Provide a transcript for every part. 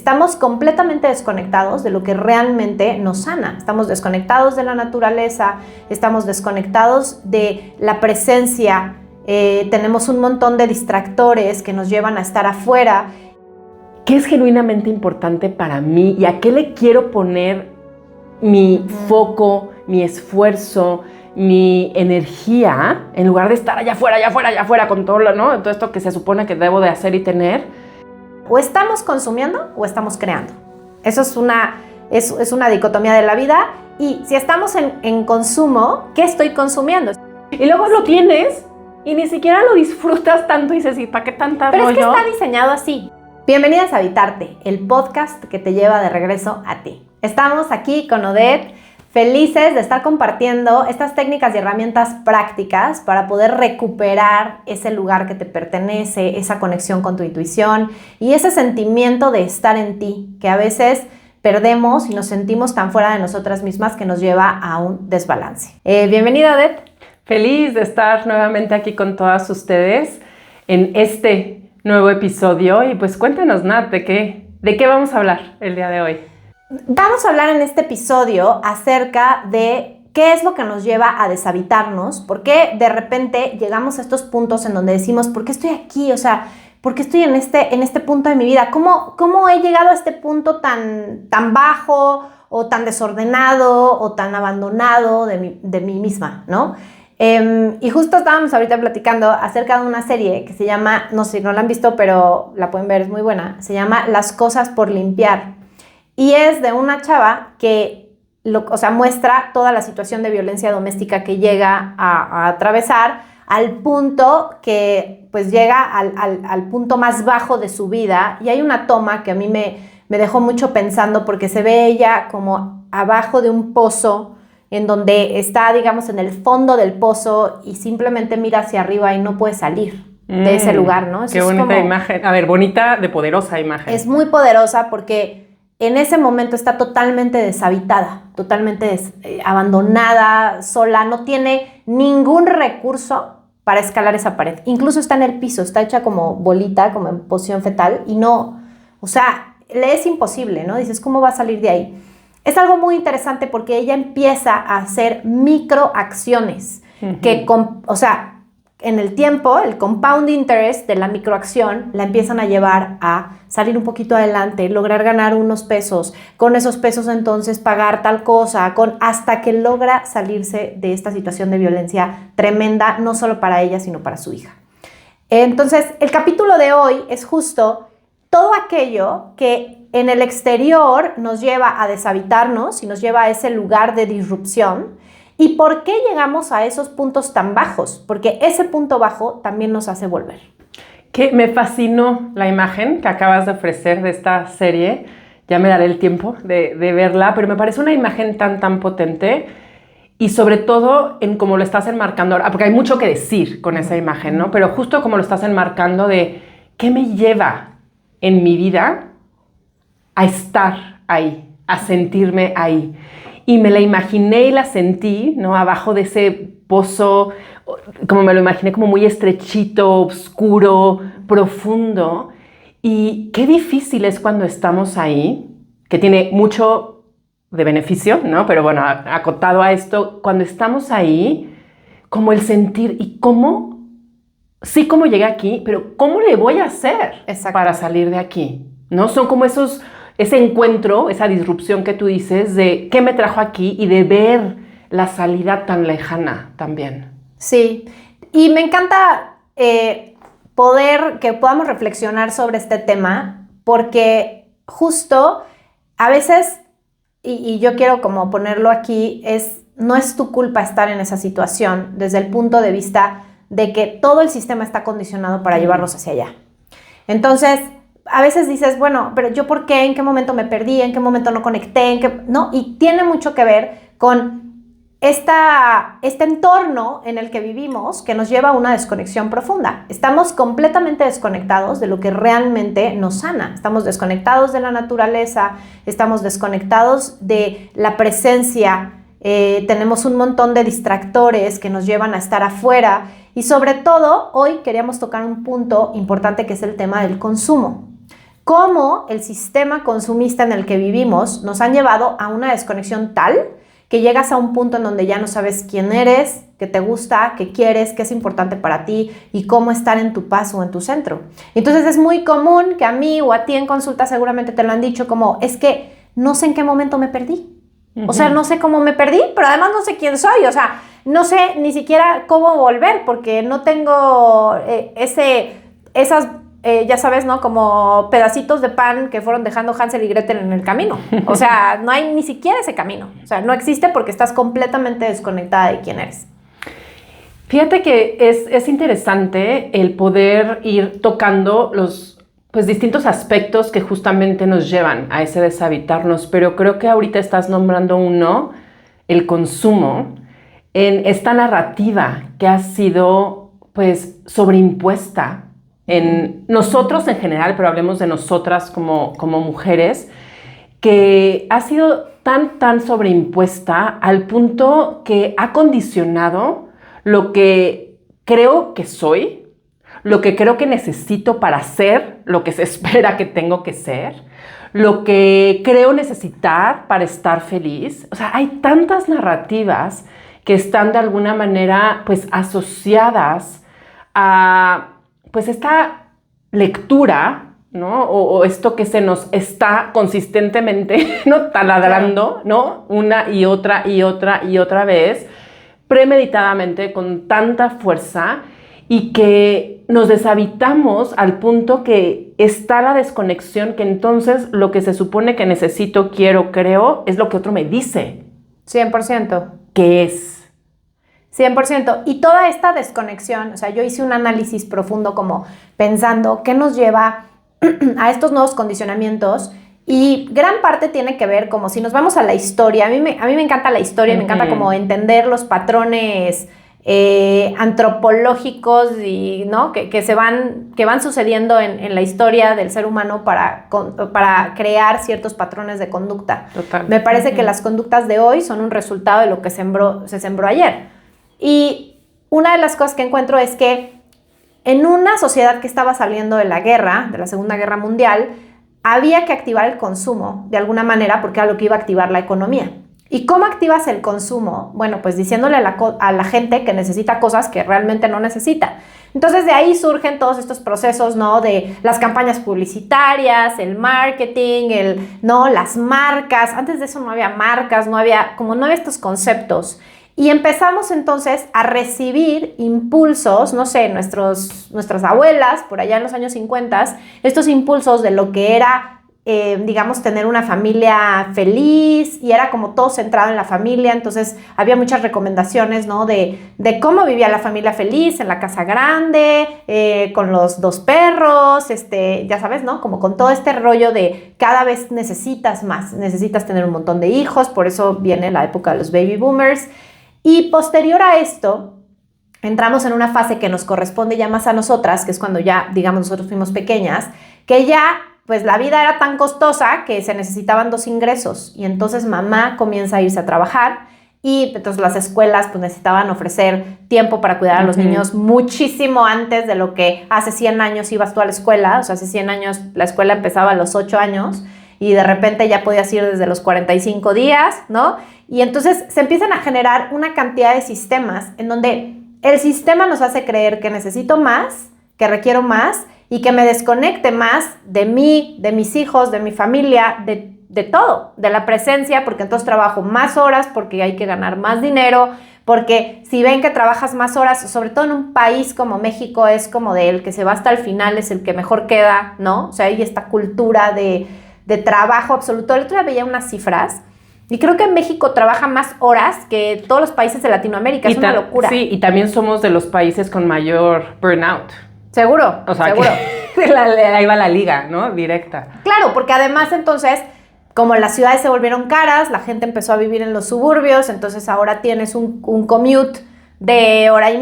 Estamos completamente desconectados de lo que realmente nos sana. Estamos desconectados de la naturaleza, estamos desconectados de la presencia, tenemos un montón de distractores que nos llevan a estar afuera. ¿Qué es genuinamente importante para mí y a qué le quiero poner mi foco, mi esfuerzo, mi energía, en lugar de estar allá afuera con todo, ¿no? Todo esto que se supone que debo de hacer y tener? O estamos consumiendo o estamos creando. Eso es una dicotomía de la vida. Y si estamos en consumo, ¿qué estoy consumiendo? Y luego lo tienes y ni siquiera lo disfrutas tanto y dices, ¿y para qué tanta Pero rollo? es que está diseñado así. Bienvenidas a Habitarte, el podcast que te lleva de regreso a ti. Estamos aquí con Odette, felices de estar compartiendo estas técnicas y herramientas prácticas para poder recuperar ese lugar que te pertenece, esa conexión con tu intuición y ese sentimiento de estar en ti, que a veces perdemos y nos sentimos tan fuera de nosotras mismas que nos lleva a un desbalance. Bienvenida, Odette. Feliz de estar nuevamente aquí con todas ustedes en este nuevo episodio. Y pues cuéntanos, Nat, ¿de qué vamos a hablar el día de hoy? Vamos a hablar en este episodio acerca de qué es lo que nos lleva a deshabitarnos, por qué de repente llegamos a estos puntos en donde decimos, ¿por qué estoy aquí? O sea, ¿por qué estoy en este punto de mi vida? ¿Cómo he llegado a este punto tan bajo o tan desordenado o tan abandonado de mí misma, ¿no? Y justo estábamos ahorita platicando acerca de una serie que se llama, no sé si no la han visto, pero la pueden ver, es muy buena, se llama Las cosas por limpiar. Y es de una chava que muestra toda la situación de violencia doméstica que llega a atravesar al punto que pues llega al punto más bajo de su vida. Y hay una toma que a mí me dejó mucho pensando porque se ve ella como abajo de un pozo en donde está, digamos, en el fondo del pozo y simplemente mira hacia arriba y no puede salir de ese lugar, ¿no? Eso qué bonita imagen. A ver, bonita de poderosa imagen. Es muy poderosa porque en ese momento está totalmente deshabitada, totalmente abandonada, sola, no tiene ningún recurso para escalar esa pared. Incluso está en el piso, está hecha como bolita, como en posición fetal y no, o sea, le es imposible, ¿no? Dices, ¿cómo va a salir de ahí? Es algo muy interesante porque ella empieza a hacer microacciones que, en el tiempo, el compound interest de la microacción la empiezan a llevar a salir un poquito adelante, lograr ganar unos pesos, con esos pesos entonces pagar tal cosa, hasta que logra salirse de esta situación de violencia tremenda, no solo para ella, sino para su hija. Entonces, el capítulo de hoy es justo todo aquello que en el exterior nos lleva a deshabitarnos y nos lleva a ese lugar de disrupción. ¿Y por qué llegamos a esos puntos tan bajos? Porque ese punto bajo también nos hace volver. Que me fascinó la imagen que acabas de ofrecer de esta serie. Ya me daré el tiempo de verla, pero me parece una imagen tan potente y sobre todo en cómo lo estás enmarcando ahora, porque hay mucho que decir con esa imagen, ¿no? Pero justo como lo estás enmarcando de qué me lleva en mi vida a estar ahí, a sentirme ahí. Y me la imaginé y la sentí, ¿no? Abajo de ese pozo, como me lo imaginé, como muy estrechito, oscuro, profundo. Y qué difícil es cuando estamos ahí, que tiene mucho de beneficio, ¿no? Pero bueno, acotado a esto, cuando estamos ahí, como el sentir, ¿y cómo? Sí, cómo llegué aquí, pero ¿cómo le voy a hacer para salir de aquí? ¿No? Son como ese encuentro, esa disrupción que tú dices de qué me trajo aquí y de ver la salida tan lejana también. Sí, y me encanta que podamos reflexionar sobre este tema porque justo a veces, y yo quiero como ponerlo aquí, no es tu culpa estar en esa situación desde el punto de vista de que todo el sistema está condicionado para llevarnos hacia allá. Entonces, a veces dices, bueno, pero ¿yo por qué? ¿En qué momento me perdí? ¿En qué momento no conecté? ¿No? Y tiene mucho que ver con este entorno en el que vivimos que nos lleva a una desconexión profunda. Estamos completamente desconectados de lo que realmente nos sana. Estamos desconectados de la naturaleza, estamos desconectados de la presencia, tenemos un montón de distractores que nos llevan a estar afuera y sobre todo hoy queríamos tocar un punto importante que es el tema del consumo. cómo el sistema consumista en el que vivimos nos han llevado a una desconexión tal que llegas a un punto en donde ya no sabes quién eres, qué te gusta, qué quieres, qué es importante para ti y cómo estar en tu paz o en tu centro. Entonces es muy común que a mí o a ti en consulta seguramente te lo han dicho como, es que no sé en qué momento me perdí. O sea, no sé cómo me perdí, pero además no sé quién soy. O sea, no sé ni siquiera cómo volver porque no tengo esas... ya sabes, ¿no? Como pedacitos de pan que fueron dejando Hansel y Gretel en el camino. O sea, no hay ni siquiera ese camino. O sea, no existe porque estás completamente desconectada de quién eres. Fíjate que es interesante el poder ir tocando los distintos aspectos que justamente nos llevan a ese deshabitarnos, pero creo que ahorita estás nombrando uno, el consumo, en esta narrativa que ha sido pues sobreimpuesta en nosotros en general, pero hablemos de nosotras como mujeres, que ha sido tan sobreimpuesta al punto que ha condicionado lo que creo que soy, lo que creo que necesito para ser lo que se espera que tengo que ser, lo que creo necesitar para estar feliz. O sea, hay tantas narrativas que están de alguna manera pues asociadas a pues esta lectura, ¿no? O esto que se nos está consistentemente, ¿no? Taladrando, ¿no? Una y otra vez, premeditadamente, con tanta fuerza, y que nos deshabitamos al punto que está la desconexión, que entonces lo que se supone que necesito, quiero, creo, es lo que otro me dice. 100%. ¿Qué es? 100%. Y toda esta desconexión, o sea, yo hice un análisis profundo como pensando qué nos lleva a estos nuevos condicionamientos y gran parte tiene que ver como si nos vamos a la historia. A mí me encanta la historia, me encanta como entender los patrones antropológicos y, ¿no? que van sucediendo en la historia del ser humano para crear ciertos patrones de conducta. Total. Me parece que las conductas de hoy son un resultado de lo que se sembró ayer. Y una de las cosas que encuentro es que en una sociedad que estaba saliendo de la guerra, de la Segunda Guerra Mundial, había que activar el consumo de alguna manera porque era lo que iba a activar la economía. ¿Y cómo activas el consumo? Bueno, pues diciéndole a la gente que necesita cosas que realmente no necesita. Entonces de ahí surgen todos estos procesos, ¿no? De las campañas publicitarias, el marketing, ¿no? Las marcas. Antes de eso no había marcas, no había estos conceptos. Y empezamos entonces a recibir impulsos, no sé, nuestras abuelas, por allá en los años 50, estos impulsos de lo que era, digamos, tener una familia feliz, y era como todo centrado en la familia. Entonces había muchas recomendaciones, ¿no? De cómo vivía la familia feliz en la casa grande, con los 2 perros, ya sabes, ¿no? Como con todo este rollo de cada vez necesitas más, necesitas tener un montón de hijos, por eso viene la época de los baby boomers. Y posterior a esto, entramos en una fase que nos corresponde ya más a nosotras, que es cuando ya, digamos, nosotros fuimos pequeñas, que ya, pues la vida era tan costosa que se necesitaban 2 ingresos. Y entonces mamá comienza a irse a trabajar y entonces las escuelas pues necesitaban ofrecer tiempo para cuidar a los niños muchísimo antes de lo que hace 100 años ibas tú a la escuela. O sea, hace 100 años la escuela empezaba a los 8 años y de repente ya podías ir desde los 45 días, ¿no? Y entonces se empiezan a generar una cantidad de sistemas en donde el sistema nos hace creer que necesito más, que requiero más y que me desconecte más de mí, de mis hijos, de mi familia, de todo, de la presencia, porque entonces trabajo más horas, porque hay que ganar más dinero, porque si ven que trabajas más horas, sobre todo en un país como México, es como de el que se va hasta el final es el que mejor queda, ¿no? O sea, hay esta cultura de trabajo absoluto. El otro día veía unas cifras y creo que en México trabaja más horas que todos los países de Latinoamérica. Es una locura. Sí, y también somos de los países con mayor burnout. Seguro, o sea, seguro. Ahí va la liga, ¿no? Directa. Claro, porque además entonces, como las ciudades se volvieron caras, la gente empezó a vivir en los suburbios, entonces ahora tienes un commute de 1.5 horas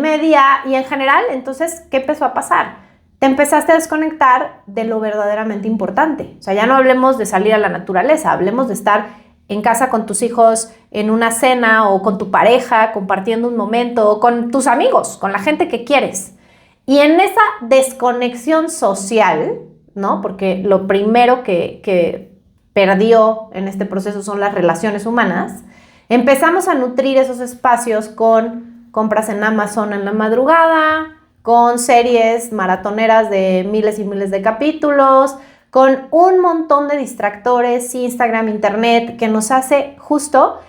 y en general, entonces, ¿qué empezó a pasar? Te empezaste a desconectar de lo verdaderamente importante. O sea, ya no hablemos de salir a la naturaleza, hablemos de estar en casa con tus hijos, en una cena o con tu pareja, compartiendo un momento, o con tus amigos, con la gente que quieres. Y en esa desconexión social, ¿no? Porque lo primero que perdió en este proceso son las relaciones humanas. Empezamos a nutrir esos espacios con compras en Amazon en la madrugada, con series maratoneras de miles y miles de capítulos, con un montón de distractores, Instagram, Internet, que nos hace justo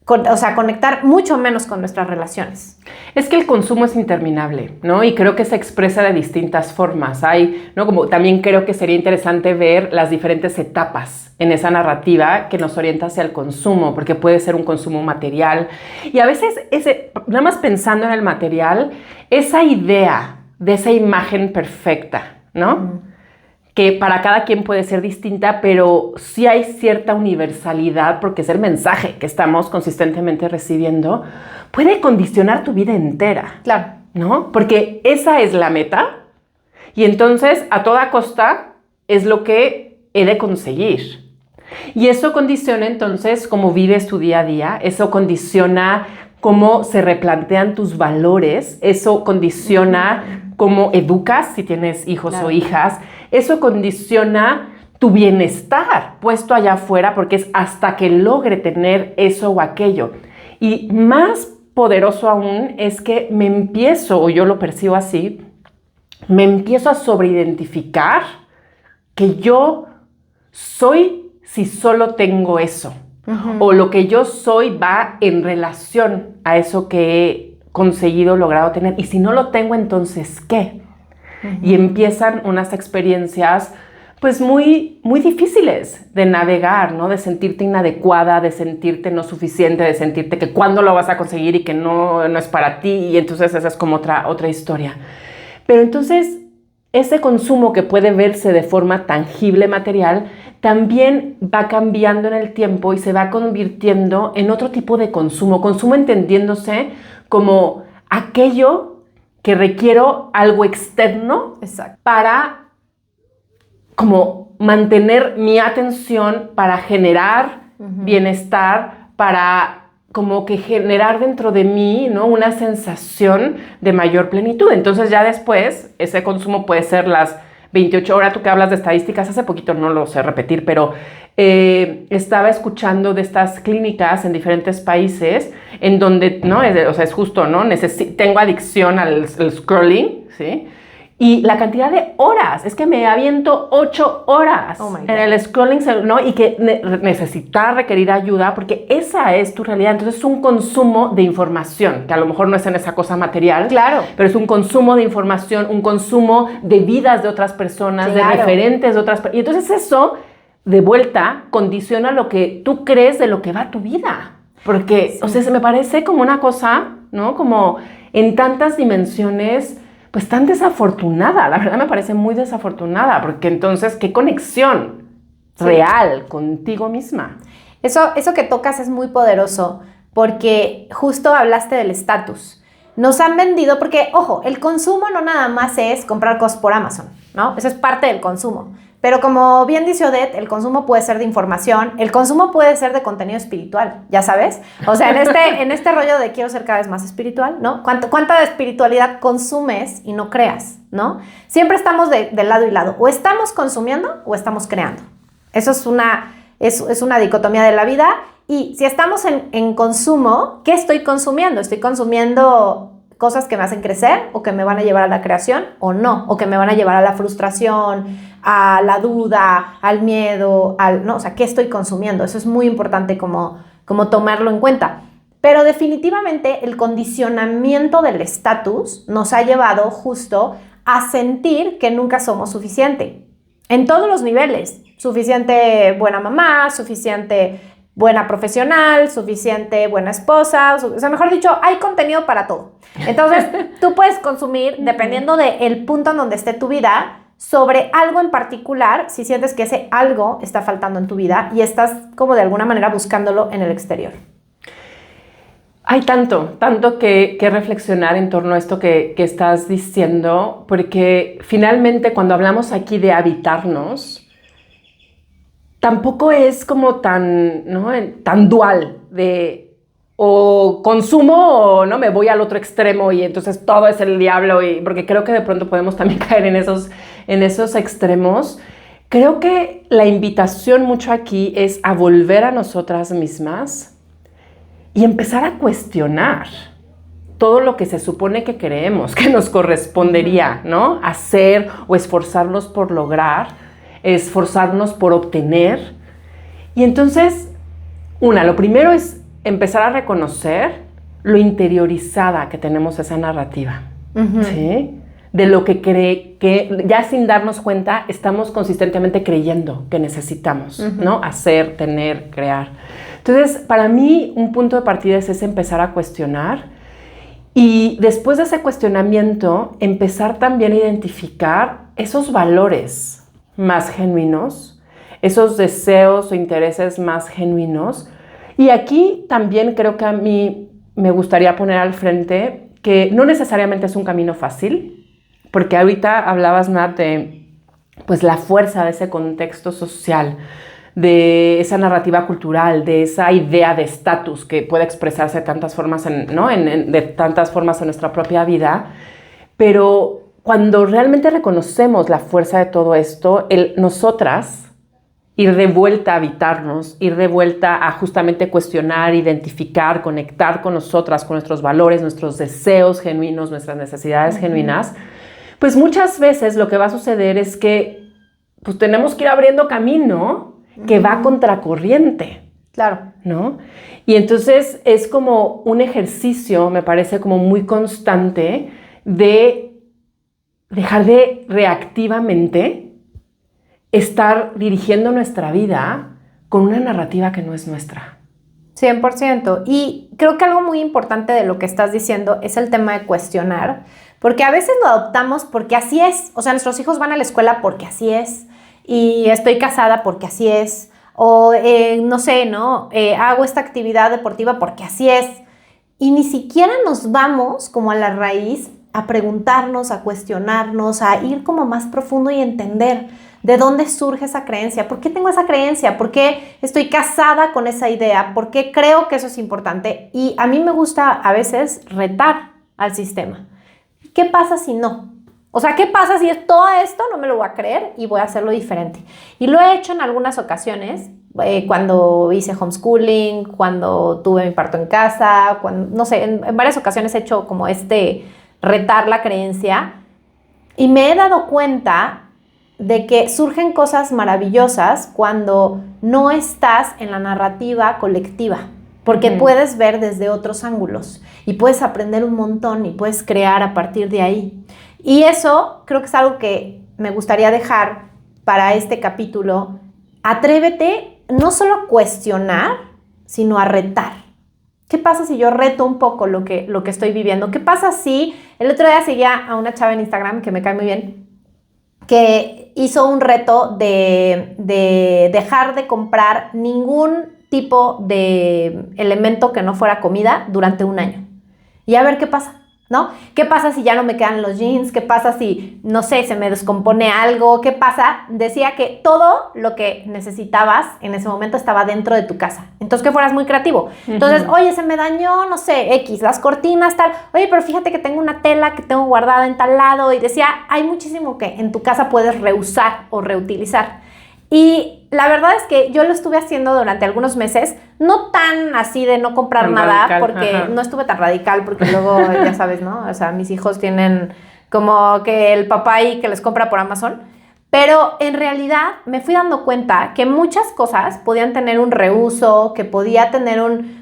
conectar mucho menos con nuestras relaciones. Es que el consumo es interminable, ¿no? Y creo que se expresa de distintas formas. Hay, ¿no? Como también creo que sería interesante ver las diferentes etapas en esa narrativa que nos orienta hacia el consumo, porque puede ser un consumo material. Y a veces, nada más pensando en el material, esa idea de esa imagen perfecta, ¿no? Que para cada quien puede ser distinta, pero sí hay cierta universalidad porque es el mensaje que estamos consistentemente recibiendo, puede condicionar tu vida entera. Claro. ¿No? Porque esa es la meta y entonces a toda costa es lo que he de conseguir. Y eso condiciona entonces cómo vives tu día a día, eso condiciona cómo se replantean tus valores, eso condiciona cómo educas si tienes hijos o hijas, eso condiciona tu bienestar puesto allá afuera porque es hasta que logre tener eso o aquello. Y más poderoso aún es que me empiezo, o yo lo percibo así, me empiezo a sobreidentificar que yo soy si solo tengo eso. O lo que yo soy va en relación a eso que he conseguido, logrado tener. Y si no lo tengo, entonces, ¿qué? Y empiezan unas experiencias pues muy, muy difíciles de navegar, ¿no? De sentirte inadecuada, de sentirte no suficiente, de sentirte que cuándo lo vas a conseguir y que no es para ti. Y entonces esa es como otra historia. Pero entonces ese consumo que puede verse de forma tangible, material, también va cambiando en el tiempo y se va convirtiendo en otro tipo de consumo. Consumo entendiéndose como aquello que requiero algo externo para como mantener mi atención, para generar bienestar, para como que generar dentro de mí, ¿no? Una sensación de mayor plenitud. Entonces ya después ese consumo puede ser las 28 horas. Tú que hablas de estadísticas, hace poquito no lo sé repetir, pero estaba escuchando de estas clínicas en diferentes países en donde, ¿no? O sea, es justo, ¿no? Tengo adicción al scrolling, ¿sí? Y la cantidad de horas, es que me aviento 8 horas en el scrolling, ¿no? Y que necesitar requerir ayuda porque esa es tu realidad. Entonces es un consumo de información, que a lo mejor no es en esa cosa material, claro, pero es un consumo de información, un consumo de vidas de otras personas, claro, de referentes de otras personas. Y entonces eso, de vuelta, condiciona lo que tú crees de lo que va tu vida. Porque, sí, o sea, se me parece como una cosa, ¿no? Como en tantas dimensiones, pues tan desafortunada, la verdad me parece muy desafortunada, porque entonces, ¿qué conexión real contigo misma? Eso que tocas es muy poderoso, porque justo hablaste del estatus. Nos han vendido, porque, ojo, el consumo no nada más es comprar cosas por Amazon, ¿no? Eso es parte del consumo. Pero como bien dice Odette, el consumo puede ser de información, el consumo puede ser de contenido espiritual, ya sabes. O sea, en este rollo de quiero ser cada vez más espiritual, ¿no? ¿Cuánta espiritualidad consumes y no creas, ¿no? Siempre estamos de lado y lado. O estamos consumiendo o estamos creando. Eso es una dicotomía de la vida. Y si estamos en consumo, ¿qué estoy consumiendo? ¿Estoy consumiendo cosas que me hacen crecer o que me van a llevar a la creación o no? O que me van a llevar a la frustración, a la duda, al miedo, no, o sea, ¿qué estoy consumiendo? Eso es muy importante como tomarlo en cuenta. Pero definitivamente el condicionamiento del estatus nos ha llevado justo a sentir que nunca somos suficiente. En todos los niveles. Suficiente buena mamá, suficiente buena profesional, suficiente buena esposa, o sea, mejor dicho, hay contenido para todo. Entonces, tú puedes consumir, dependiendo del punto en donde esté tu vida, sobre algo en particular, si sientes que ese algo está faltando en tu vida y estás como de alguna manera buscándolo en el exterior. Hay tanto que reflexionar en torno a esto que estás diciendo, porque finalmente cuando hablamos aquí de habitarnos, tampoco es como tan, ¿no? Tan dual de o consumo o no me voy al otro extremo y entonces todo es el diablo, porque creo que de pronto podemos también caer en esos extremos. Creo que la invitación mucho aquí es a volver a nosotras mismas y empezar a cuestionar todo lo que se supone que creemos, que nos correspondería, ¿no? Hacer o esforzarnos por lograr, esforzarnos por obtener. Y entonces, lo primero es empezar a reconocer lo interiorizada que tenemos esa narrativa, ¿sí? De lo que ya sin darnos cuenta estamos consistentemente creyendo que necesitamos, ¿no? Hacer, tener, crear. Entonces, para mí, un punto de partida es ese empezar a cuestionar y después de ese cuestionamiento, empezar también a identificar esos valores más genuinos, esos deseos o intereses más genuinos. Y aquí también creo que a mí me gustaría poner al frente que no necesariamente es un camino fácil, porque ahorita hablabas, Nat, de pues, la fuerza de ese contexto social, de esa narrativa cultural, de esa idea de estatus que puede expresarse de tantas formas, de tantas formas en nuestra propia vida. Pero cuando realmente reconocemos la fuerza de todo esto, nosotras ir de vuelta a habitarnos, ir de vuelta a justamente cuestionar, identificar, conectar con nosotras, con nuestros valores, nuestros deseos genuinos, nuestras necesidades genuinas, pues muchas veces lo que va a suceder es que pues tenemos que ir abriendo camino que va contracorriente. Claro. ¿No? Y entonces es como un ejercicio, me parece como muy constante, de dejar de reactivamente estar dirigiendo nuestra vida con una narrativa que no es nuestra. 100%. Y creo que algo muy importante de lo que estás diciendo es el tema de cuestionar, porque a veces lo adoptamos porque así es. O sea, nuestros hijos van a la escuela porque así es, y estoy casada porque así es, o no sé, ¿no? Hago esta actividad deportiva porque así es. Y ni siquiera nos vamos como a la raíz a preguntarnos, a cuestionarnos, a ir como más profundo y entender de dónde surge esa creencia. ¿Por qué tengo esa creencia? ¿Por qué estoy casada con esa idea? ¿Por qué creo que eso es importante? Y a mí me gusta a veces retar al sistema. ¿Qué pasa si no? O sea, ¿qué pasa si es todo esto? No me lo voy a creer y voy a hacerlo diferente. Y lo he hecho en algunas ocasiones, cuando hice homeschooling, cuando tuve mi parto en casa, no sé, en varias ocasiones he hecho como retar la creencia y me he dado cuenta de que surgen cosas maravillosas cuando no estás en la narrativa colectiva, porque puedes ver desde otros ángulos y puedes aprender un montón y puedes crear a partir de ahí. Y eso creo que es algo que me gustaría dejar para este capítulo. Atrévete no solo a cuestionar, sino a retar. ¿Qué pasa si yo reto un poco lo que estoy viviendo? ¿Qué pasa si el otro día seguía a una chava en Instagram que me cae muy bien, que hizo un reto de dejar de comprar ningún tipo de elemento que no fuera comida durante un año? Y a ver qué pasa, ¿no? ¿Qué pasa si ya no me quedan los jeans? ¿Qué pasa si, no sé, se me descompone algo? ¿Qué pasa? Decía que todo lo que necesitabas en ese momento estaba dentro de tu casa. Entonces, que fueras muy creativo. Entonces, oye, se me dañó, no sé, X, las cortinas, tal. Oye, pero fíjate que tengo una tela que tengo guardada en tal lado. Y decía, hay muchísimo que en tu casa puedes reusar o reutilizar. Y la verdad es que yo lo estuve haciendo durante algunos meses, no tan así de no comprar tan nada, radical, porque ajá. no estuve tan radical, porque luego, ya sabes, ¿no? O sea, mis hijos tienen como que el papá ahí que les compra por Amazon, pero en realidad me fui dando cuenta que muchas cosas podían tener un reuso, que podía tener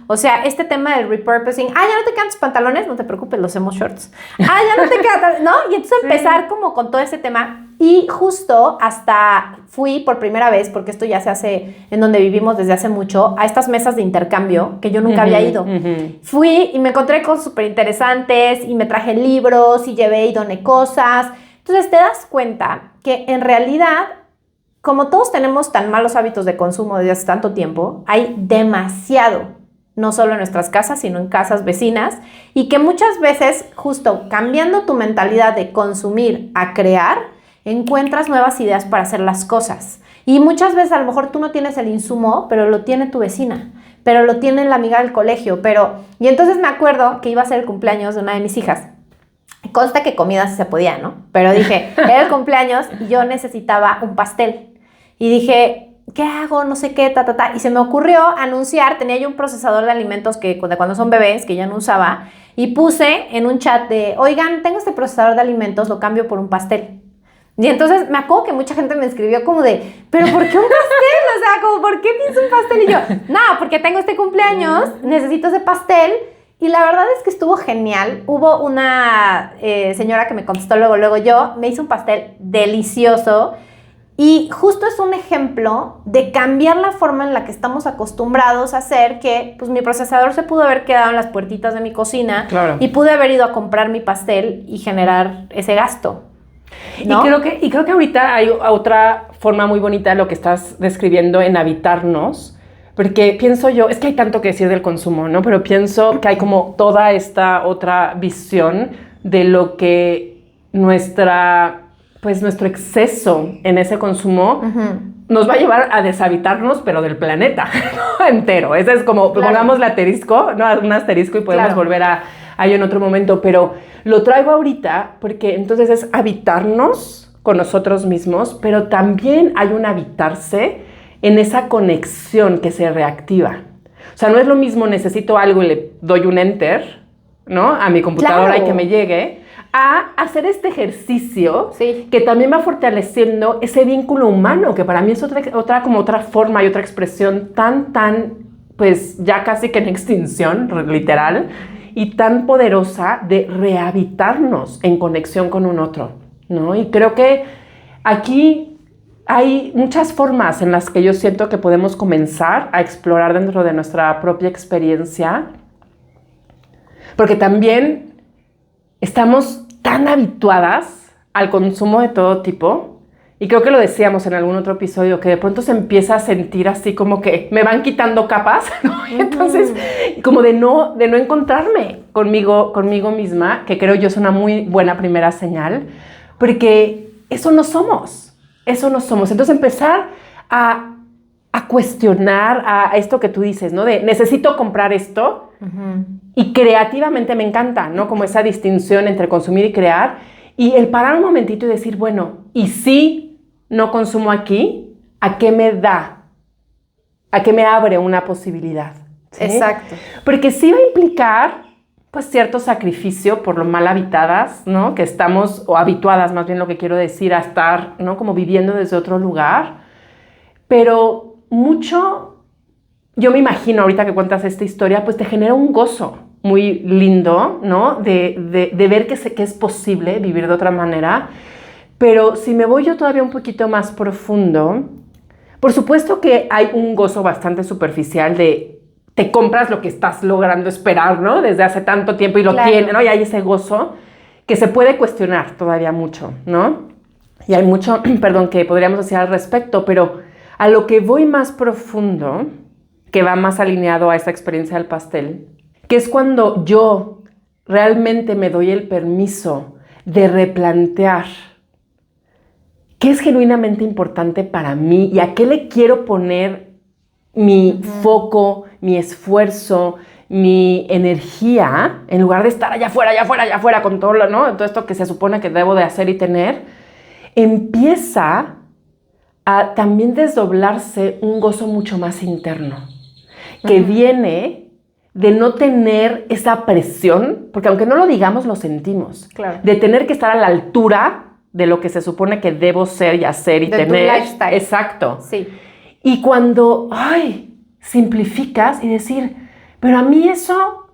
o sea, este tema del repurposing. Ya no te quedan tus pantalones, no te preocupes, los hacemos shorts. Ya no te quedan, ¿no? Y entonces empezar como con todo ese tema. Y justo hasta fui por primera vez, porque esto ya se hace en donde vivimos desde hace mucho, a estas mesas de intercambio que yo nunca había ido. Fui y me encontré cosas súper interesantes y me traje libros y llevé y doné cosas. Entonces te das cuenta que en realidad, como todos tenemos tan malos hábitos de consumo desde hace tanto tiempo, hay demasiado, no solo en nuestras casas, sino en casas vecinas, y que muchas veces, justo cambiando tu mentalidad de consumir a crear, encuentras nuevas ideas para hacer las cosas. Y muchas veces a lo mejor tú no tienes el insumo, pero lo tiene tu vecina, pero lo tiene la amiga del colegio, Y entonces me acuerdo que iba a ser el cumpleaños de una de mis hijas. Consta que comida sí se podía, ¿no? Pero dije, era el cumpleaños y yo necesitaba un pastel. Y dije, ¿qué hago? No sé qué, Y se me ocurrió anunciar, tenía yo un procesador de alimentos de cuando son bebés, que ya no usaba, y puse en un chat de, oigan, tengo este procesador de alimentos, lo cambio por un pastel. Y entonces me acuerdo que mucha gente me escribió como de, ¿pero por qué un pastel? O sea, como, ¿por qué pienso un pastel? Y yo, no, porque tengo este cumpleaños, necesito ese pastel. Y la verdad es que estuvo genial. Hubo una señora que me contestó luego yo, me hizo un pastel delicioso. Y justo es un ejemplo de cambiar la forma en la que estamos acostumbrados a hacer, que pues mi procesador se pudo haber quedado en las puertitas de mi cocina, claro, y pude haber ido a comprar mi pastel y generar ese gasto, ¿no? Y creo que ahorita hay otra forma muy bonita de lo que estás describiendo en habitarnos, porque pienso yo, es que hay tanto que decir del consumo, ¿no? Pero pienso que hay como toda esta otra visión de lo que nuestro exceso en ese consumo nos va a llevar a deshabitarnos, pero del planeta, ¿no? Entero. Ese es como, claro, pongamos el asterisco, ¿no? Un asterisco y podemos, claro, volver a ello en otro momento, pero lo traigo ahorita porque entonces es habitarnos con nosotros mismos, pero también hay un habitarse en esa conexión que se reactiva. O sea, no es lo mismo necesito algo y le doy un enter, ¿no? A mi computadora, claro, y que me llegue, a hacer este ejercicio, sí, que también va fortaleciendo ese vínculo humano, que para mí es otra forma y otra expresión tan, pues ya casi que en extinción, literal, y tan poderosa de rehabitarnos en conexión con un otro, ¿no? Y creo que aquí hay muchas formas en las que yo siento que podemos comenzar a explorar dentro de nuestra propia experiencia, porque también estamos tan habituadas al consumo de todo tipo, y creo que lo decíamos en algún otro episodio, que de pronto se empieza a sentir así como que me van quitando capas, ¿no? Entonces, como de no encontrarme conmigo misma, que creo yo es una muy buena primera señal, porque eso no somos. Entonces, empezar a cuestionar a esto que tú dices, ¿no? De necesito comprar esto, y creativamente me encanta, ¿no? Como esa distinción entre consumir y crear, y el parar un momentito y decir, bueno, ¿y si no consumo aquí? ¿A qué me da? ¿A qué me abre una posibilidad? ¿Sí? Exacto. Porque sí va a implicar, pues, cierto sacrificio por lo mal habitadas, ¿no? Que estamos, o habituadas, más bien lo que quiero decir, a estar, ¿no? Como viviendo desde otro lugar. Pero mucho, yo me imagino, ahorita que cuentas esta historia, pues te genera un gozo muy lindo, ¿no? De ver que es posible vivir de otra manera. Pero si me voy yo todavía un poquito más profundo, por supuesto que hay un gozo bastante superficial de te compras lo que estás logrando esperar, ¿no? Desde hace tanto tiempo y lo claro, tienes, ¿no? Y hay ese gozo que se puede cuestionar todavía mucho, ¿no? Y hay mucho, perdón, que podríamos decir al respecto, pero a lo que voy más profundo, que va más alineado a esta experiencia del pastel, que es cuando yo realmente me doy el permiso de replantear qué es genuinamente importante para mí y a qué le quiero poner mi foco, mi esfuerzo, mi energía, en lugar de estar allá afuera con todo, ¿no? Todo esto que se supone que debo de hacer y tener, empieza a también desdoblarse un gozo mucho más interno, que viene de no tener esa presión, porque aunque no lo digamos, lo sentimos, claro, de tener que estar a la altura de lo que se supone que debo ser y hacer y de tener. Tu lifestyle. Exacto. Sí. Y cuando, simplificas y decir, pero a mí eso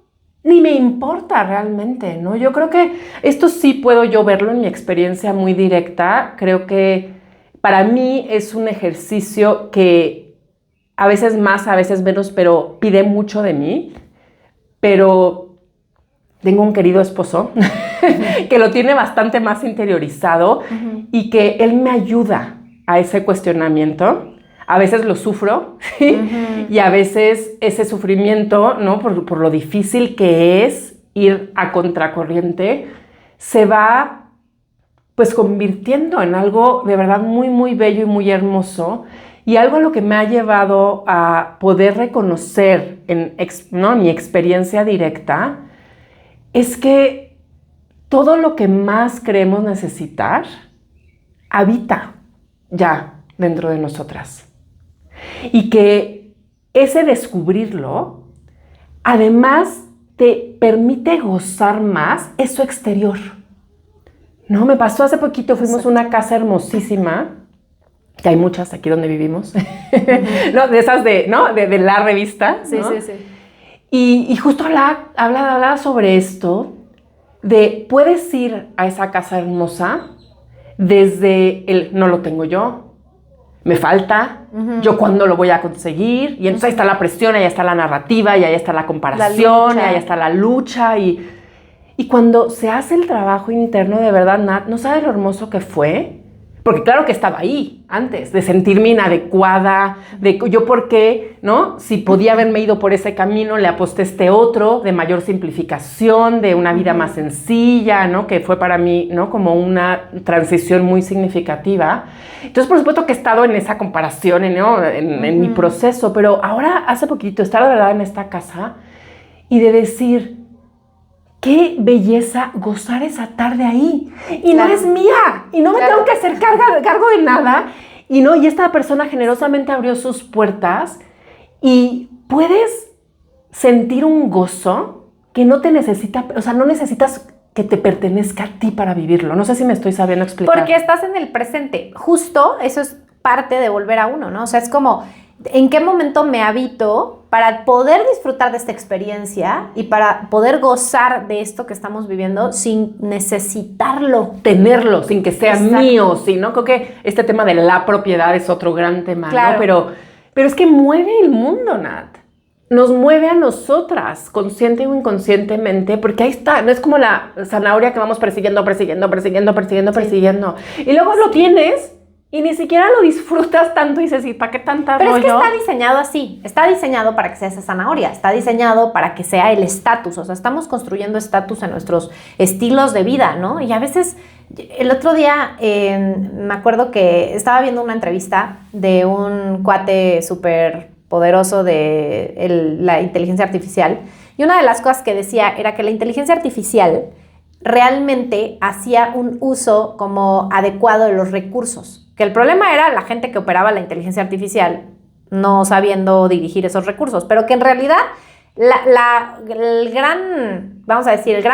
ni me importa realmente, ¿no? Yo creo que esto sí puedo yo verlo en mi experiencia muy directa. Creo que para mí es un ejercicio que a veces más, a veces menos, pero pide mucho de mí. Pero tengo un querido esposo que lo tiene bastante más interiorizado y que él me ayuda a ese cuestionamiento. A veces lo sufro, ¿sí? Y a veces ese sufrimiento, ¿no? Por lo difícil que es ir a contracorriente, se va pues convirtiendo en algo de verdad muy, muy bello y muy hermoso, y algo a lo que me ha llevado a poder reconocer ¿no? mi experiencia directa, es que todo lo que más creemos necesitar habita ya dentro de nosotras. Y que ese descubrirlo, además, te permite gozar más eso exterior. No, me pasó hace poquito, fuimos a una casa hermosísima, que hay muchas aquí donde vivimos, ¿no? De esas ¿no? de la revista, Sí, ¿no? sí, sí. Y justo hablaba sobre esto, de puedes ir a esa casa hermosa desde no lo tengo yo, me falta, yo cuándo lo voy a conseguir, y entonces ahí está la presión, ahí está la narrativa, y ahí está la comparación, y ahí está la lucha, y cuando se hace el trabajo interno, de verdad, Nat, no sabes lo hermoso que fue, porque claro que estaba ahí antes, de sentirme inadecuada, de yo por qué, ¿no? Si podía haberme ido por ese camino, le aposté este otro, de mayor simplificación, de una vida más sencilla, ¿no? Que fue para mí, ¿no? Como una transición muy significativa. Entonces, por supuesto que he estado en esa comparación, ¿no? en mi proceso, pero ahora, hace poquito, estar de verdad en esta casa y de decir, qué belleza gozar esa tarde ahí. Y claro, no es mía. Y no me tengo que hacer cargo de nada. Y esta persona generosamente abrió sus puertas y puedes sentir un gozo que no te necesita, o sea, no necesitas que te pertenezca a ti para vivirlo. No sé si me estoy sabiendo explicar. Porque estás en el presente. Justo eso es parte de volver a uno, ¿no? O sea, es como, ¿en qué momento me habito para poder disfrutar de esta experiencia y para poder gozar de esto que estamos viviendo sin necesitarlo? Tenerlo, sin que sea mío, ¿sí? ¿No? Creo que este tema de la propiedad es otro gran tema, claro, ¿no? Pero es que mueve el mundo, Nat. Nos mueve a nosotras, consciente o inconscientemente, porque ahí está, no es como la zanahoria que vamos persiguiendo. Y luego lo tienes y ni siquiera lo disfrutas tanto y dices, ¿y para qué tanta rollo? Pero es que está diseñado así, está diseñado para que sea esa zanahoria, está diseñado para que sea el estatus, o sea, estamos construyendo estatus en nuestros estilos de vida, ¿no? Y a veces, el otro día me acuerdo que estaba viendo una entrevista de un cuate súper poderoso de la inteligencia artificial, y una de las cosas que decía era que la inteligencia artificial realmente hacía un uso como adecuado de los recursos. Que el problema era la gente que operaba la inteligencia artificial no sabiendo dirigir esos recursos, pero que en realidad el gran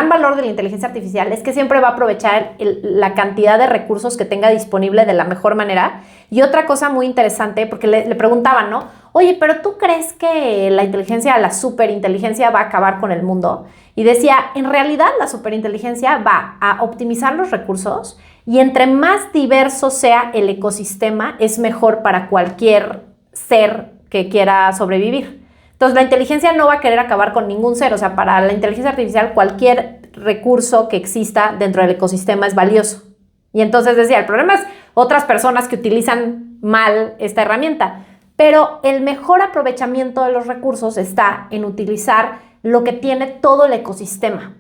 valor de la inteligencia artificial es que siempre va a aprovechar la cantidad de recursos que tenga disponible de la mejor manera. Y otra cosa muy interesante, porque le preguntaban, ¿no? Oye, pero ¿tú crees que la superinteligencia va a acabar con el mundo? Y decía, en realidad la superinteligencia va a optimizar los recursos y entre más diverso sea el ecosistema, es mejor para cualquier ser que quiera sobrevivir. Entonces, la inteligencia no va a querer acabar con ningún ser. O sea, para la inteligencia artificial, cualquier recurso que exista dentro del ecosistema es valioso. Y entonces decía, el problema es otras personas que utilizan mal esta herramienta. Pero el mejor aprovechamiento de los recursos está en utilizar lo que tiene todo el ecosistema.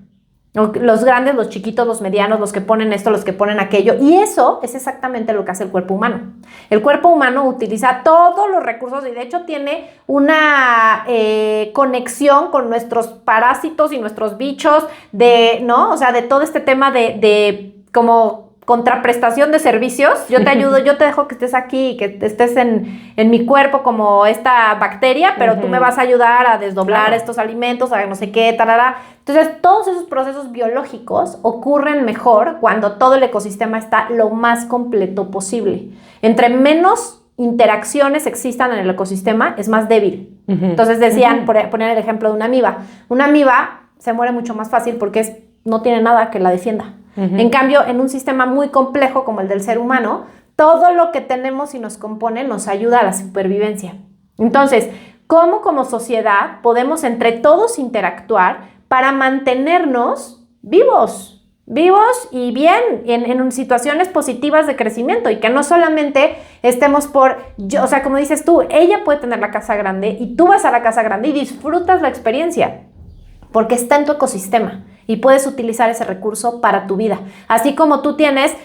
Los grandes, los chiquitos, los medianos, los que ponen esto, los que ponen aquello. Y eso es exactamente lo que hace el cuerpo humano. El cuerpo humano utiliza todos los recursos y de hecho tiene una conexión con nuestros parásitos y nuestros bichos, ¿no? O sea, de todo este tema de como contraprestación de servicios. Yo te ayudo, yo te dejo que estés aquí, que estés en mi cuerpo como esta bacteria, pero tú me vas a ayudar a desdoblar estos alimentos, a no sé qué, tarara. Entonces, todos esos procesos biológicos ocurren mejor cuando todo el ecosistema está lo más completo posible. Entre menos interacciones existan en el ecosistema, es más débil. Entonces decían, ponían el ejemplo de una amiba. Una amiba se muere mucho más fácil porque no tiene nada que la defienda. En cambio, en un sistema muy complejo como el del ser humano, todo lo que tenemos y nos compone nos ayuda a la supervivencia. Entonces, ¿cómo como sociedad podemos entre todos interactuar para mantenernos vivos y bien en situaciones positivas de crecimiento? Y que no solamente estemos o sea, como dices tú, ella puede tener la casa grande y tú vas a la casa grande y disfrutas la experiencia porque está en tu ecosistema. y puedes utilizar ese recurso para tu vida. Así como tú tienes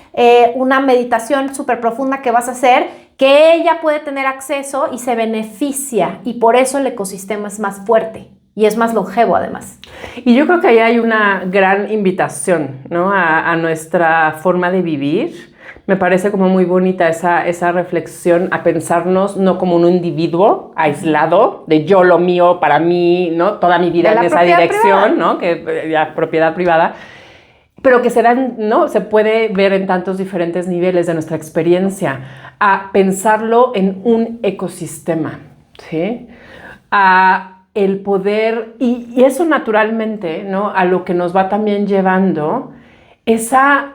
una meditación súper profunda que vas a hacer, que ella puede tener acceso y se beneficia, y por eso el ecosistema es más fuerte y es más longevo además. Y yo creo que ahí hay una gran invitación, ¿no? a nuestra forma de vivir. Me parece como muy bonita esa reflexión a pensarnos no como un individuo aislado, de yo lo mío para mí, ¿no? Toda mi vida en esa dirección, privada. ¿No? Que ya propiedad privada, pero que ¿no? Se puede ver en tantos diferentes niveles de nuestra experiencia, a pensarlo en un ecosistema, ¿sí? A el poder, y eso naturalmente, ¿no? A lo que nos va también llevando es a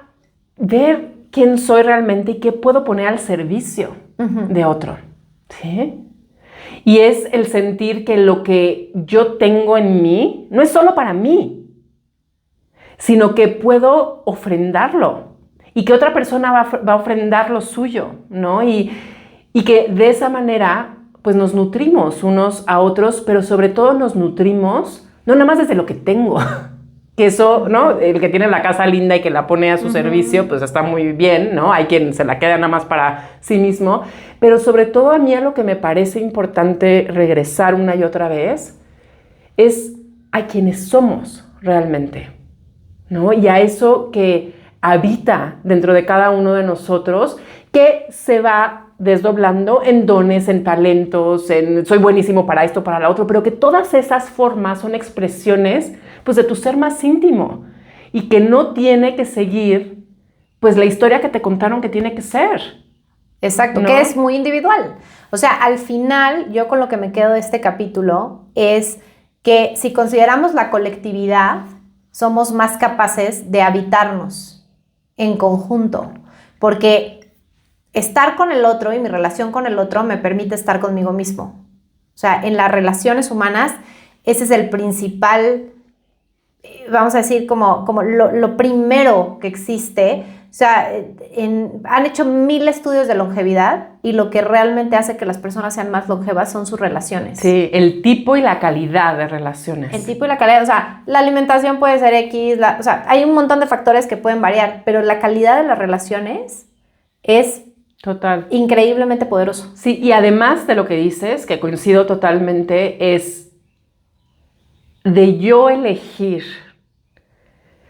ver quién soy realmente y qué puedo poner al servicio de otro, ¿sí? Y es el sentir que lo que yo tengo en mí no es solo para mí, sino que puedo ofrendarlo y que otra persona va a ofrendar lo suyo, ¿no? Y que de esa manera pues nos nutrimos unos a otros, pero sobre todo nos nutrimos no nada más desde lo que tengo, que eso, ¿no? El que tiene la casa linda y que la pone a su servicio, pues está muy bien, ¿no? Hay quien se la queda nada más para sí mismo, pero sobre todo a mí a lo que me parece importante regresar una y otra vez es a quienes somos realmente, ¿no? Y a eso que habita dentro de cada uno de nosotros, que se va desdoblando en dones, en talentos, en soy buenísimo para esto, para lo otro, pero que todas esas formas son expresiones pues de tu ser más íntimo y que no tiene que seguir pues la historia que te contaron que tiene que ser. Exacto, ¿no? Que es muy individual. O sea, al final yo con lo que me quedo de este capítulo es que si consideramos la colectividad, somos más capaces de habitarnos en conjunto, porque estar con el otro y mi relación con el otro me permite estar conmigo mismo. O sea, en las relaciones humanas, ese es el principal, vamos a decir, como lo primero que existe. O sea, han hecho 1000 estudios de longevidad y lo que realmente hace que las personas sean más longevas son sus relaciones. Sí, el tipo y la calidad de relaciones. El tipo y la calidad, o sea, la alimentación puede ser X, o sea, hay un montón de factores que pueden variar, pero la calidad de las relaciones es total, increíblemente poderoso. Sí, y además de lo que dices, que coincido totalmente, es de yo elegir,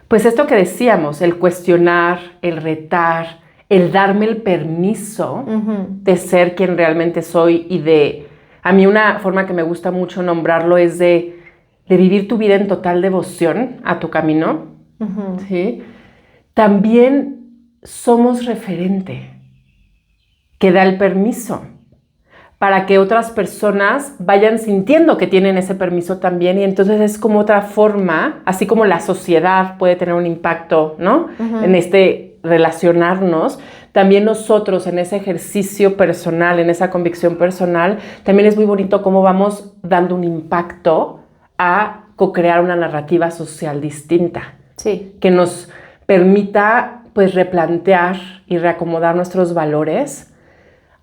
pues esto que decíamos, el cuestionar, el retar, el darme el permiso de ser quien realmente soy y de, a mí una forma que me gusta mucho nombrarlo es de vivir tu vida en total devoción a tu camino, ¿sí? También somos referente que da el permiso para que otras personas vayan sintiendo que tienen ese permiso también, y entonces es como otra forma, así como la sociedad puede tener un impacto, ¿no? En este relacionarnos, también nosotros en ese ejercicio personal, en esa convicción personal, también es muy bonito cómo vamos dando un impacto a co-crear una narrativa social distinta. Sí. Que nos permita pues replantear y reacomodar nuestros valores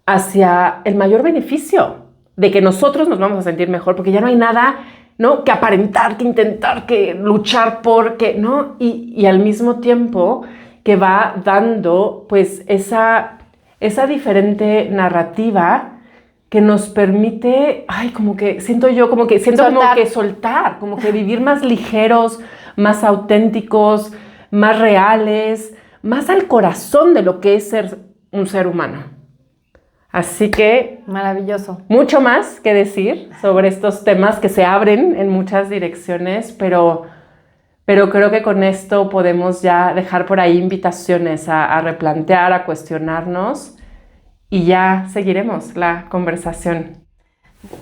hacia el mayor beneficio de que nosotros nos vamos a sentir mejor, porque ya no hay nada, ¿no? Que aparentar, que intentar, que luchar por, que, ¿no? Y al mismo tiempo que va dando pues esa diferente narrativa que nos permite, como que soltar, como que vivir más ligeros, más auténticos, más reales, más al corazón de lo que es ser un ser humano. Así que maravilloso. Mucho más que decir sobre estos temas que se abren en muchas direcciones, pero creo que con esto podemos ya dejar por ahí invitaciones a replantear, a cuestionarnos, y ya seguiremos la conversación.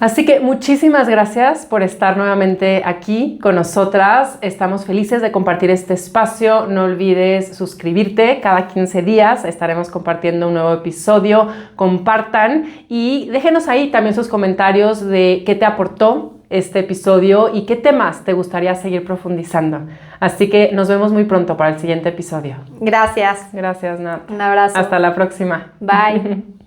Así que muchísimas gracias por estar nuevamente aquí con nosotras. Estamos felices de compartir este espacio. No olvides suscribirte. Cada 15 días estaremos compartiendo un nuevo episodio. Compartan y déjenos ahí también sus comentarios de qué te aportó este episodio y qué temas te gustaría seguir profundizando. Así que nos vemos muy pronto para el siguiente episodio. Gracias. Gracias, Nat. Un abrazo. Hasta la próxima. Bye.